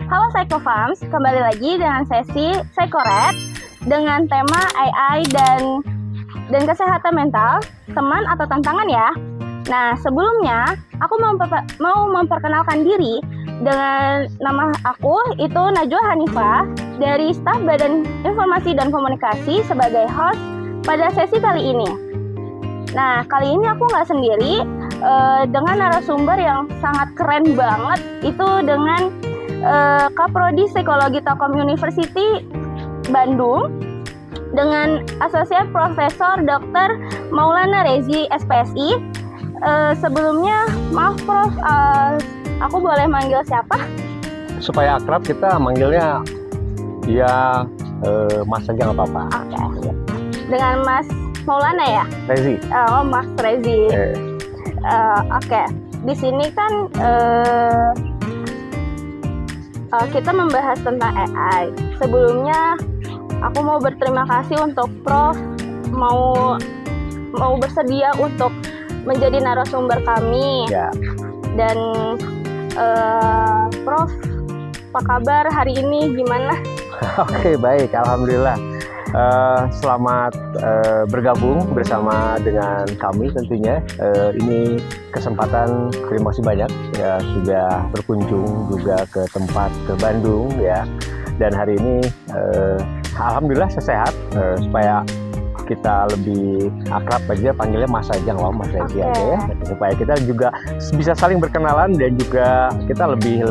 Halo Psychofams, kembali lagi dengan sesi Psychored dengan tema AI dan kesehatan mental, teman atau tantangan ya. Nah, sebelumnya aku mau memperkenalkan diri. Dengan nama aku itu Najwa Hanifah dari staf Badan Informasi dan Komunikasi sebagai host pada sesi kali ini. Nah, kali ini aku nggak sendiri dengan narasumber yang sangat keren banget, itu dengan Kaprodi Psikologi Telkom University Bandung dengan Asosiat Profesor Dr. Maulana Rezi SPSI. Sebelumnya, maaf Prof, aku boleh manggil siapa? Supaya akrab kita manggilnya ya Mas aja nggak apa-apa. Oke. Dengan Mas Maulana ya? Rezi. Oh, Mas Rezi. Oke. Di sini kan kita membahas tentang AI. Sebelumnya aku mau berterima kasih untuk Prof mau bersedia untuk menjadi narasumber kami. Ya. Dan Prof, apa kabar hari ini, gimana? Oke, baik, alhamdulillah. Selamat bergabung bersama dengan kami tentunya. Ini kesempatan, terima kasih banyak ya sudah berkunjung juga ke tempat ke Bandung ya. Dan hari ini alhamdulillah saya sehat, supaya kita lebih akrab aja panggilnya Mas aja, nggak Mas Rezi aja ya, supaya kita juga bisa saling berkenalan dan juga kita lebih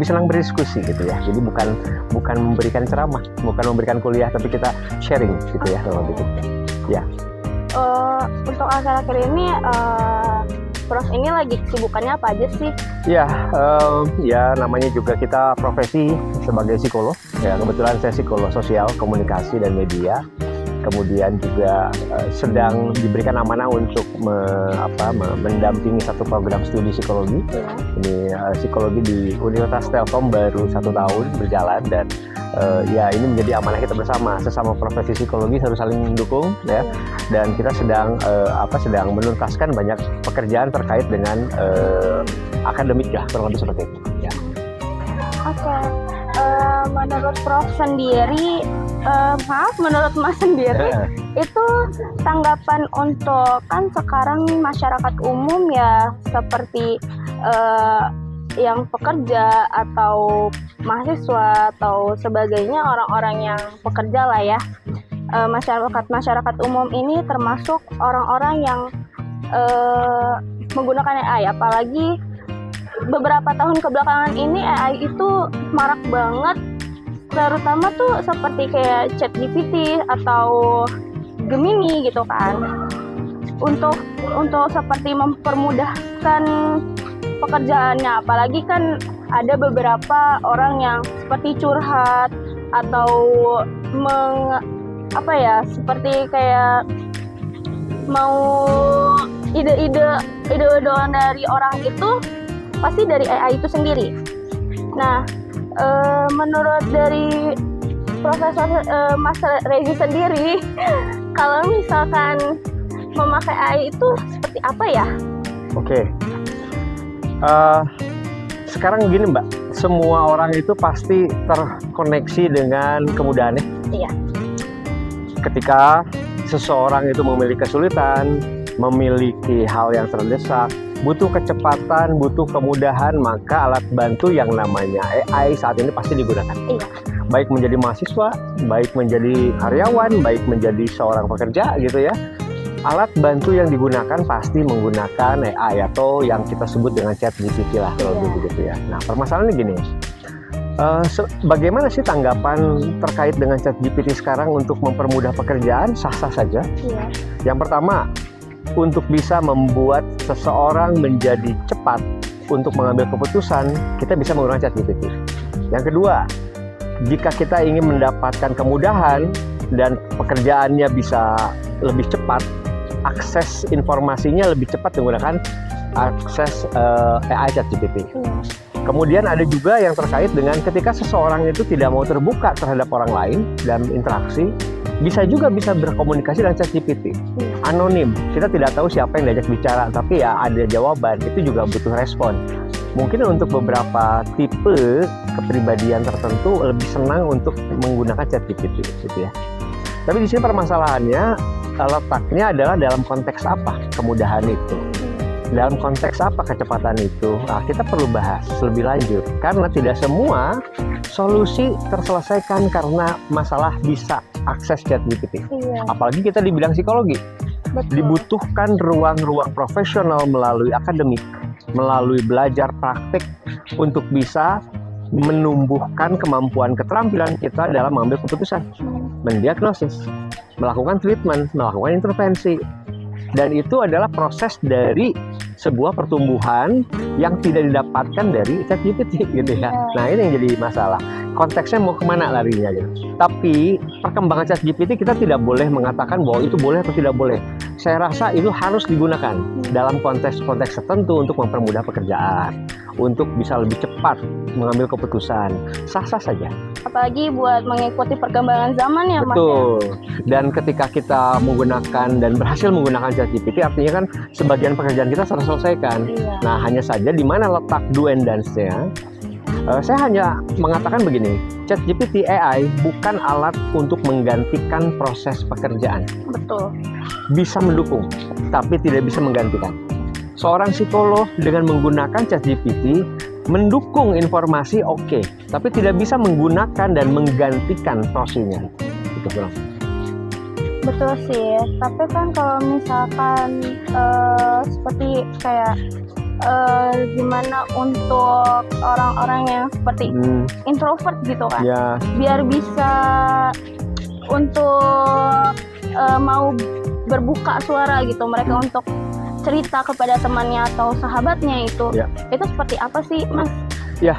senang berdiskusi gitu ya. Jadi bukan memberikan ceramah, bukan memberikan kuliah, tapi kita sharing gitu ya kalau gitu. Ya. Untuk akhir-akhir ini Prof ini lagi kesibukannya apa aja sih? Ya, ya namanya juga kita profesi sebagai psikolog. Ya kebetulan saya psikolog sosial, komunikasi dan media. Kemudian juga sedang diberikan amanah untuk mendampingi satu program studi psikologi. Ini psikologi di Universitas Telkom baru 1 tahun berjalan, dan ya ini menjadi amanah kita bersama, sesama profesi psikologi harus saling mendukung ya. Dan kita sedang menuntaskan banyak pekerjaan terkait dengan akademik ya, kurang lebih seperti itu. Ya. Oke. Menurut Prof sendiri, menurut Mas sendiri, itu tanggapan untuk, kan sekarang masyarakat umum ya seperti yang pekerja atau mahasiswa atau sebagainya, orang-orang yang pekerja lah ya, masyarakat umum ini termasuk orang-orang yang menggunakan AI, apalagi beberapa tahun kebelakangan ini AI itu marak banget, terutama tuh seperti kayak ChatGPT atau Gemini gitu kan, untuk seperti mempermudahkan pekerjaannya. Apalagi kan ada beberapa orang yang seperti curhat atau seperti kayak mau ide-ide dari orang itu pasti dari AI itu sendiri. Nah, menurut dari Profesor Mas Rezi sendiri, kalau misalkan memakai AI itu seperti apa ya? Oke. Sekarang gini Mbak, semua orang itu pasti terkoneksi dengan kemudahannya. Iya. Ketika seseorang itu memiliki kesulitan, memiliki hal yang terdesak, butuh kecepatan, butuh kemudahan, maka alat bantu yang namanya AI saat ini pasti digunakan. Iya. Baik menjadi mahasiswa, baik menjadi karyawan, baik menjadi seorang pekerja gitu ya. Alat bantu yang digunakan pasti menggunakan AI atau yang kita sebut dengan ChatGPT lah kalau begitu ya. Nah, permasalahannya gini. Bagaimana sih tanggapan terkait dengan ChatGPT sekarang untuk mempermudah pekerjaan? Sah-sah saja. Iya. Yang pertama, untuk bisa membuat seseorang menjadi cepat untuk mengambil keputusan, kita bisa menggunakan ChatGPT. Yang kedua, jika kita ingin mendapatkan kemudahan dan pekerjaannya bisa lebih cepat, akses informasinya lebih cepat menggunakan akses AI ChatGPT. Kemudian ada juga yang terkait dengan ketika seseorang itu tidak mau terbuka terhadap orang lain dan interaksi, bisa berkomunikasi dengan ChatGPT. Anonim, kita tidak tahu siapa yang diajak bicara, tapi ya ada jawaban, itu juga butuh respon. Mungkin untuk beberapa tipe kepribadian tertentu lebih senang untuk menggunakan ChatGPT gitu ya. Tapi di sini permasalahannya letaknya adalah dalam konteks apa kemudahan itu. Dalam konteks apa kecepatan itu? Nah, kita perlu bahas lebih lanjut karena tidak semua solusi terselesaikan karena masalah bisa akses ChatGPT. Iya. Apalagi kita di bidang psikologi. Betul. Dibutuhkan ruang-ruang profesional melalui akademik, melalui belajar praktik untuk bisa menumbuhkan kemampuan keterampilan kita dalam mengambil keputusan, mendiagnosis, melakukan treatment, melakukan intervensi. Dan itu adalah proses dari sebuah pertumbuhan yang tidak didapatkan dari ChatGPT gitu ya. Nah ini yang jadi masalah. Konteksnya mau kemana larinya gitu. Tapi perkembangan ChatGPT kita tidak boleh mengatakan bahwa itu boleh atau tidak boleh. Saya rasa itu harus digunakan dalam konteks-konteks tertentu untuk mempermudah pekerjaan, untuk bisa lebih cepat mengambil keputusan. Sah-sah saja. Apalagi buat mengikuti perkembangan zaman ya, Mas. Betul. Dan ketika kita menggunakan dan berhasil menggunakan ChatGPT, artinya kan sebagian pekerjaan kita sudah selesaikan. Iya. Nah, hanya saja di mana letak do and don'ts-nya. Saya hanya mengatakan begini, ChatGPT AI bukan alat untuk menggantikan proses pekerjaan. Betul. Bisa mendukung, tapi tidak bisa menggantikan. Seorang psikolog dengan menggunakan ChatGPT mendukung informasi oke, tapi tidak bisa menggunakan dan menggantikan prosesnya. Itu bilang. Betul sih. Tapi kan kalau misalkan seperti kayak gimana untuk orang-orang yang seperti introvert gitu kan, Ya, biar bisa untuk mau berbuka suara gitu, mereka untuk cerita kepada temannya atau sahabatnya itu seperti apa sih, Mas? ya.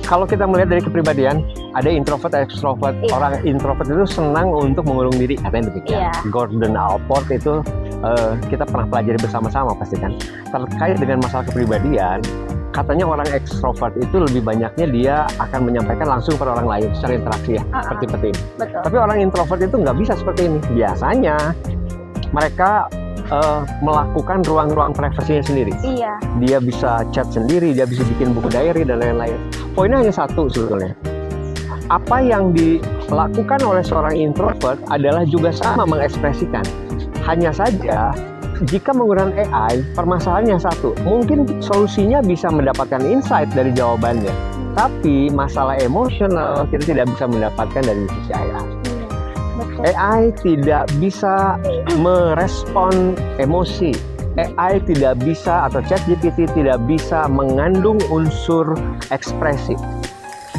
Kalau kita melihat dari kepribadian, ada introvert, extrovert. Iya. Orang introvert itu senang untuk mengurung diri, katanya demikian. Iya. Gordon Allport itu kita pernah pelajari bersama-sama pasti kan. Terkait dengan masalah kepribadian, katanya orang ekstrovert itu lebih banyaknya dia akan menyampaikan langsung pada orang lain secara interaksi ya, seperti ini. Betul. Tapi orang introvert itu nggak bisa seperti ini. Biasanya mereka melakukan ruang-ruang privasinya sendiri. Iya. Dia bisa chat sendiri, dia bisa bikin buku diary dan lain-lain. Poinnya hanya satu sebetulnya. Apa yang dilakukan oleh seorang introvert adalah juga sama mengekspresikan. Hanya saja jika menggunakan AI, permasalahannya satu. Mungkin solusinya bisa mendapatkan insight dari jawabannya. Tapi masalah emosional kita tidak bisa mendapatkan dari sisi AI. AI tidak bisa merespon emosi. AI tidak bisa atau ChatGPT tidak bisa mengandung unsur ekspresi.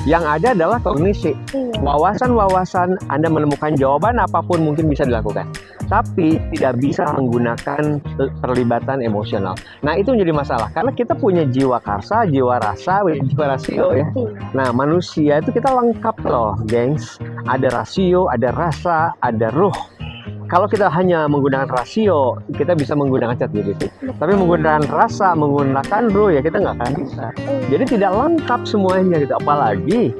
Yang ada adalah kognisi. Wawasan-wawasan Anda menemukan jawaban apapun mungkin bisa dilakukan. Tapi tidak bisa menggunakan perlibatan emosional. Nah itu menjadi masalah. Karena kita punya jiwa karsa, jiwa rasa, jiwa rasio ya. Nah manusia itu kita lengkap loh gengs. Ada rasio, ada rasa, ada ruh. Kalau kita hanya menggunakan rasio, kita bisa menggunakan ChatGPT. Tapi menggunakan rasa, menggunakan ruh ya kita nggak akan bisa. Jadi tidak lengkap semuanya gitu. Apalagi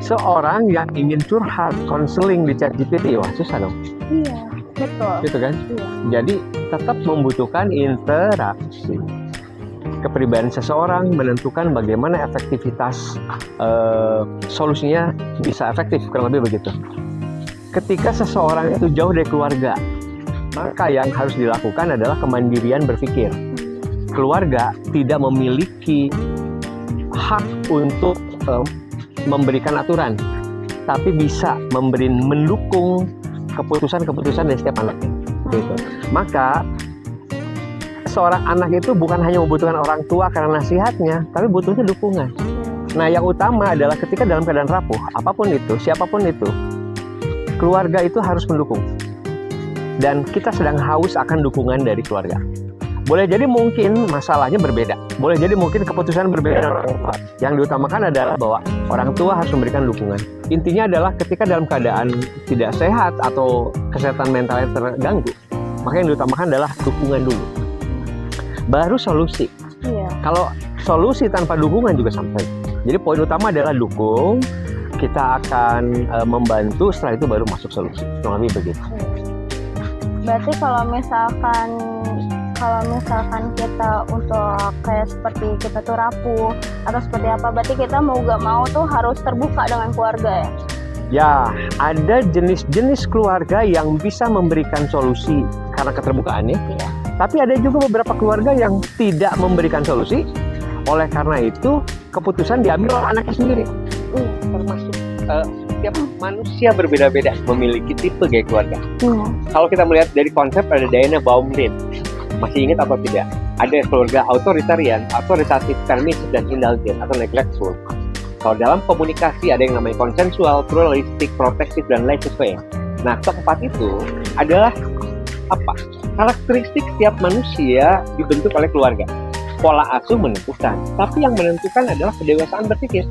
seorang yang ingin curhat, konseling di ChatGPT, wah susah dong. Iya, betul. Gitu kan? Iya. Jadi tetap membutuhkan interaksi. Kepribadian seseorang menentukan bagaimana efektivitas solusinya bisa efektif, kurang lebih begitu. Ketika seseorang itu jauh dari keluarga, maka yang harus dilakukan adalah kemandirian berpikir. Keluarga tidak memiliki hak untuk memberikan aturan, tapi bisa mendukung keputusan-keputusan dari setiap anaknya. Gitu. Maka seorang anak itu bukan hanya membutuhkan orang tua karena nasihatnya, tapi butuhnya dukungan. Nah, yang utama adalah ketika dalam keadaan rapuh, apapun itu, siapapun itu, keluarga itu harus mendukung. Dan kita sedang haus akan dukungan dari keluarga. Boleh jadi mungkin masalahnya berbeda. Boleh jadi mungkin keputusan berbeda dari orang tua. Yang diutamakan adalah bahwa orang tua harus memberikan dukungan. Intinya adalah ketika dalam keadaan tidak sehat atau kesehatan mentalnya terganggu, maka yang diutamakan adalah dukungan dulu. Baru solusi. Iya. Kalau solusi tanpa dukungan juga sampai. Jadi poin utama adalah dukung. Kita akan membantu, setelah itu baru masuk solusi. Kurang lebih begitu. Berarti kalau misalkan kalau misalkan kita untuk kayak seperti kita tuh rapuh atau seperti apa, berarti kita mau gak mau tuh harus terbuka dengan keluarga ya? Ya, ada jenis-jenis keluarga yang bisa memberikan solusi karena keterbukaannya. Iya. Tapi ada juga beberapa keluarga yang tidak memberikan solusi. Oleh karena itu, keputusan diambil oleh anaknya sendiri. Termasuk setiap manusia berbeda-beda memiliki tipe gaya keluarga. Kalau kita melihat dari konsep ada Diana Baumrind, masih ingat atau tidak? Ada keluarga authoritarian, autoritatif, permissive, dan indulgent atau neglectful. Kalau dalam komunikasi ada yang namanya konsensual, pluralistik, protektif, dan laissez-faire. Nah, keempat itu adalah apa? Karakteristik setiap manusia dibentuk oleh keluarga. Pola asuh menentukan, tapi yang menentukan adalah kedewasaan berpikir.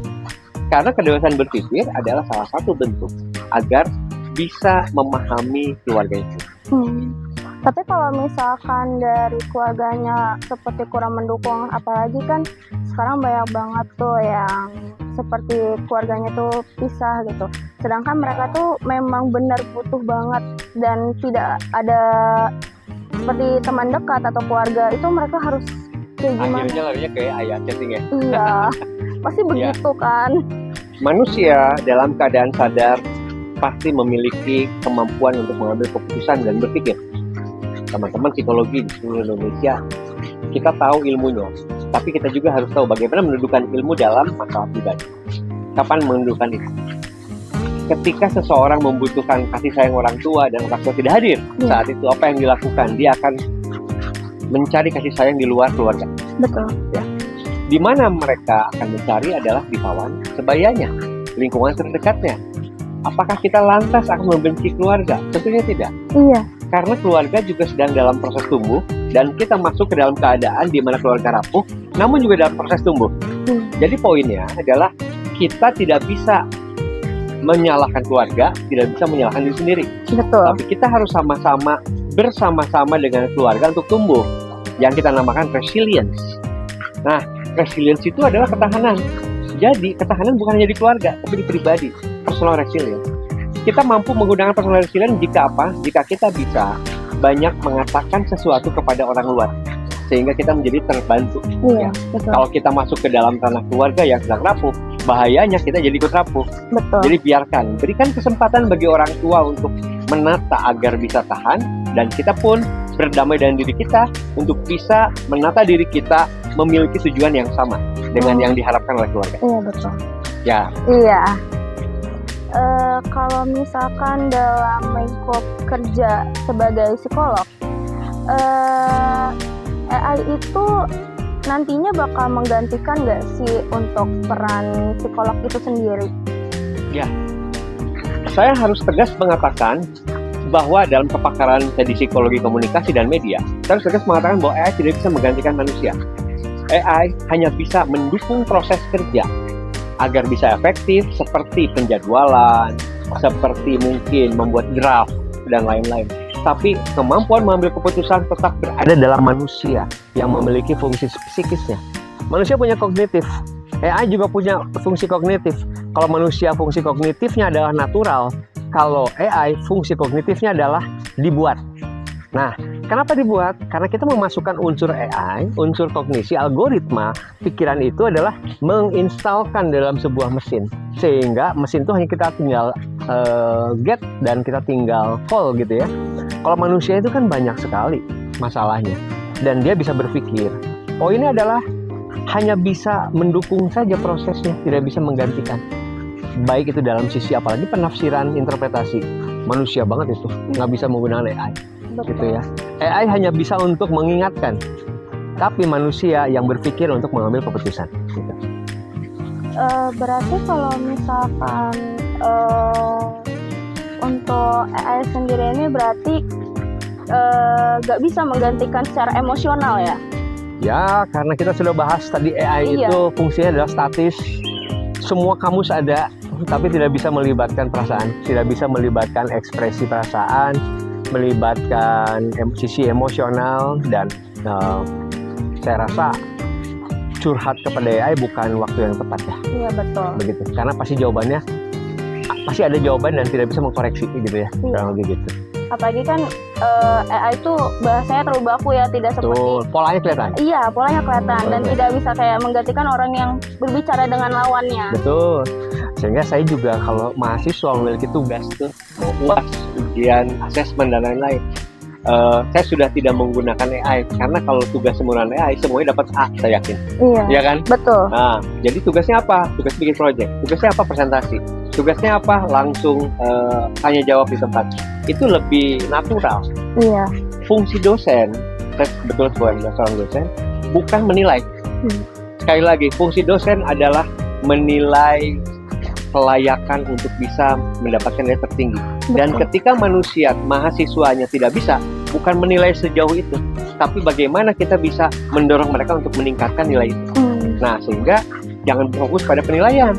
Karena kedewasaan berpikir adalah salah satu bentuk agar bisa memahami keluarga itu. Tapi kalau misalkan dari keluarganya seperti kurang mendukung, apalagi kan sekarang banyak banget tuh yang seperti keluarganya tuh pisah gitu. Sedangkan mereka tuh memang benar butuh banget dan tidak ada seperti teman dekat atau keluarga, itu mereka harus kayak gimana? Akhirnya larinya kayak ayah chatting ya. Iya, pasti begitu kan. Manusia dalam keadaan sadar pasti memiliki kemampuan untuk mengambil keputusan dan berpikir. Teman-teman psikologi di seluruh Indonesia, kita tahu ilmunya, tapi kita juga harus tahu bagaimana mendudukan ilmu dalam masalah pribadi. Kapan mendudukan itu? Ketika seseorang membutuhkan kasih sayang orang tua dan orang tua tidak hadir, saat itu apa yang dilakukan? Dia akan mencari kasih sayang di luar keluarga. Betul. Ya. Di mana mereka akan mencari adalah di kawan sebayanya, lingkungan terdekatnya. Apakah kita lantas akan membenci keluarga? Tentunya tidak. Iya. Karena keluarga juga sedang dalam proses tumbuh dan kita masuk ke dalam keadaan di mana keluarga rapuh, namun juga dalam proses tumbuh. Jadi poinnya adalah kita tidak bisa menyalahkan keluarga, tidak bisa menyalahkan diri sendiri. Betul. Tapi kita harus sama-sama bersama-sama dengan keluarga untuk tumbuh, yang kita namakan resilience. Nah, resilience itu adalah ketahanan. Jadi ketahanan bukan hanya di keluarga, tapi di pribadi, personal resilience. Kita mampu menggunakan personal resilience jika apa? Jika kita bisa banyak mengatakan sesuatu kepada orang luar, sehingga kita menjadi terbantu. Iya, betul. Kalau kita masuk ke dalam tanah keluarga yang sedang rapuh, bahayanya kita jadi ikut rapuh. Betul. Jadi berikan kesempatan bagi orang tua untuk menata agar bisa tahan, dan kita pun berdamai dengan diri kita untuk bisa menata diri kita memiliki tujuan yang sama dengan yang diharapkan oleh keluarga. Iya, betul. Ya. Iya. Kalau misalkan dalam lingkup kerja sebagai psikolog, AI itu nantinya bakal menggantikan nggak sih untuk peran psikolog itu sendiri? Ya, saya harus tegas mengatakan bahwa dalam kepakaran saya di psikologi komunikasi dan media, saya harus tegas mengatakan bahwa AI tidak bisa menggantikan manusia. AI hanya bisa mendukung proses kerja agar bisa efektif, seperti penjadwalan, seperti mungkin membuat draft, dan lain-lain. Tapi kemampuan mengambil keputusan tetap berada dalam manusia yang memiliki fungsi psikisnya. Manusia punya kognitif, AI juga punya fungsi kognitif. Kalau manusia fungsi kognitifnya adalah natural, kalau AI fungsi kognitifnya adalah dibuat. Nah, kenapa dibuat? Karena kita memasukkan unsur AI, unsur kognisi, algoritma, pikiran itu adalah menginstalkan dalam sebuah mesin. Sehingga mesin itu hanya kita tinggal get dan kita tinggal call gitu ya. Kalau manusia itu kan banyak sekali masalahnya. Dan dia bisa berpikir. Poinnya adalah hanya bisa mendukung saja prosesnya, tidak bisa menggantikan. Baik itu dalam sisi apalagi penafsiran, interpretasi. Manusia banget itu, nggak bisa menggunakan AI. Gitu ya. AI hanya bisa untuk mengingatkan, tapi manusia yang berpikir untuk mengambil keputusan. Gitu. Berarti kalau misalkan untuk AI sendiri ini berarti gak bisa menggantikan secara emosional ya? Ya, karena kita sudah bahas tadi AI itu fungsinya adalah statis. Semua kamus ada, tapi tidak bisa melibatkan perasaan, tidak bisa melibatkan ekspresi perasaan, melibatkan sisi emosional, dan saya rasa curhat kepada AI bukan waktu yang tepat ya. Iya, betul. Begitu. Karena pasti jawabannya pasti ada jawaban dan tidak bisa mengkoreksi gitu ya. Kurang lebih gitu. Apalagi kan AI itu bahasanya terlalu baku ya, tidak seperti Betul, polanya kelihatan. iya, polanya kelihatan dan Betul. tidak bisa kayak menggantikan orang yang berbicara dengan lawannya. Betul. Sehingga saya juga kalau mahasiswa memiliki tugas tuh, mau UAS, ujian, asesmen dan lain-lain, saya sudah tidak menggunakan AI karena kalau tugas menggunakan AI semuanya dapat A, saya yakin, Iya. ya kan? Betul. Nah, jadi tugasnya apa? Tugas bikin project. Tugasnya apa? Presentasi. Tugasnya apa? Langsung tanya jawab di tempat. Itu lebih natural. Iya. Fungsi dosen, saya betul sebagai seorang dosen, bukan menilai. Sekali lagi, fungsi dosen adalah menilai kelayakan untuk bisa mendapatkan nilai tertinggi. Dan Betul. ketika manusia, mahasiswanya tidak bisa, bukan menilai sejauh itu, tapi bagaimana kita bisa mendorong mereka untuk meningkatkan nilai itu. Nah, sehingga jangan berfokus pada penilaian,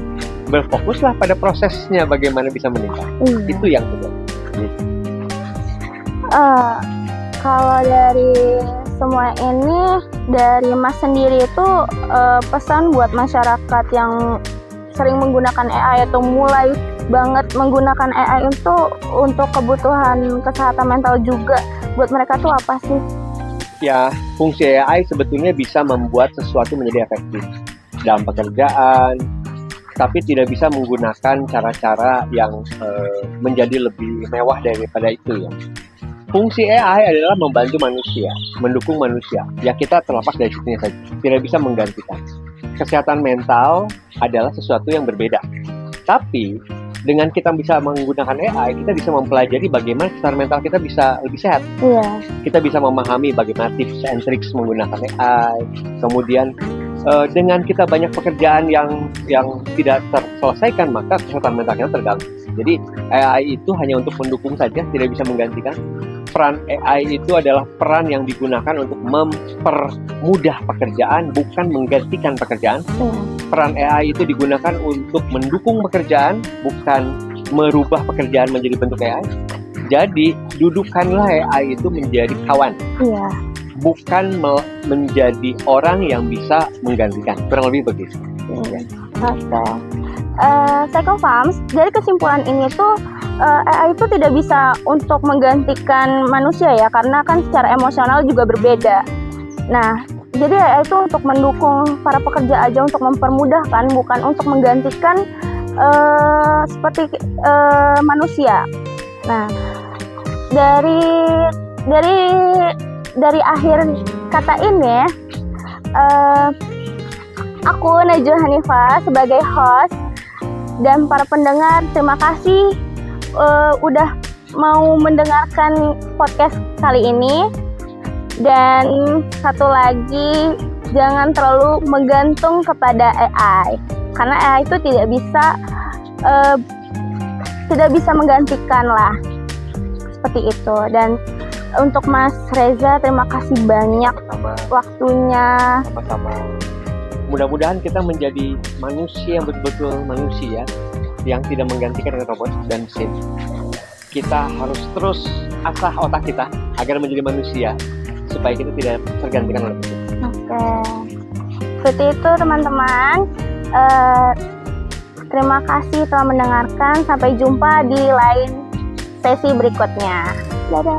berfokuslah pada prosesnya bagaimana bisa meningkat. Iya. Itu yang kedua. Kalau dari semua ini, dari Mas sendiri itu pesan buat masyarakat yang sering menggunakan AI atau mulai banget menggunakan AI itu untuk kebutuhan kesehatan mental juga, buat mereka tuh apa sih? Ya, fungsi AI sebetulnya bisa membuat sesuatu menjadi efektif dalam pekerjaan, tapi tidak bisa menggunakan cara-cara yang menjadi lebih mewah daripada itu ya. Fungsi AI adalah membantu manusia, mendukung manusia. Ya kita terlepas dari situnya saja, tidak bisa menggantikan. Kesehatan mental adalah sesuatu yang berbeda. Tapi dengan kita bisa menggunakan AI, kita bisa mempelajari bagaimana kesehatan mental kita bisa lebih sehat. Iya. Kita bisa memahami bagaimana tips and tricks menggunakan AI. Kemudian dengan kita banyak pekerjaan yang tidak terselesaikan, maka kesehatan mental kita terganggu. Jadi AI itu hanya untuk mendukung saja, tidak bisa menggantikan. Peran AI itu adalah peran yang digunakan untuk mempermudah pekerjaan, bukan menggantikan pekerjaan. Peran AI itu digunakan untuk mendukung pekerjaan, bukan merubah pekerjaan menjadi bentuk AI. Jadi, dudukanlah AI itu menjadi kawan. Iya. Bukan menjadi orang yang bisa menggantikan. Kurang lebih begitu. Oke. Psychofarms, dari kesimpulan ini tuh AI itu tidak bisa untuk menggantikan manusia ya, karena kan secara emosional juga berbeda. Nah, jadi AI itu untuk mendukung para pekerja aja, untuk mempermudahkan, bukan untuk menggantikan seperti manusia. Nah, dari akhir kata ini, aku Najwa Hanifah sebagai host dan para pendengar, terima kasih udah mau mendengarkan podcast kali ini. Dan satu lagi, jangan terlalu menggantung kepada AI, karena AI itu tidak bisa menggantikan lah, seperti itu. Dan untuk Mas Reza, terima kasih banyak waktunya. Sama-sama. Mudah-mudahan kita menjadi manusia yang betul-betul manusia, yang tidak menggantikan dengan robot dan mesin. Kita harus terus asah otak kita agar menjadi manusia, supaya kita tidak tergantikan oleh mesin. Oke, seperti itu teman-teman. Terima kasih telah mendengarkan. Sampai jumpa di lain sesi berikutnya. Dadah.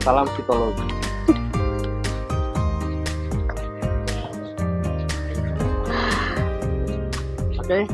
Salam psikologi. Oke.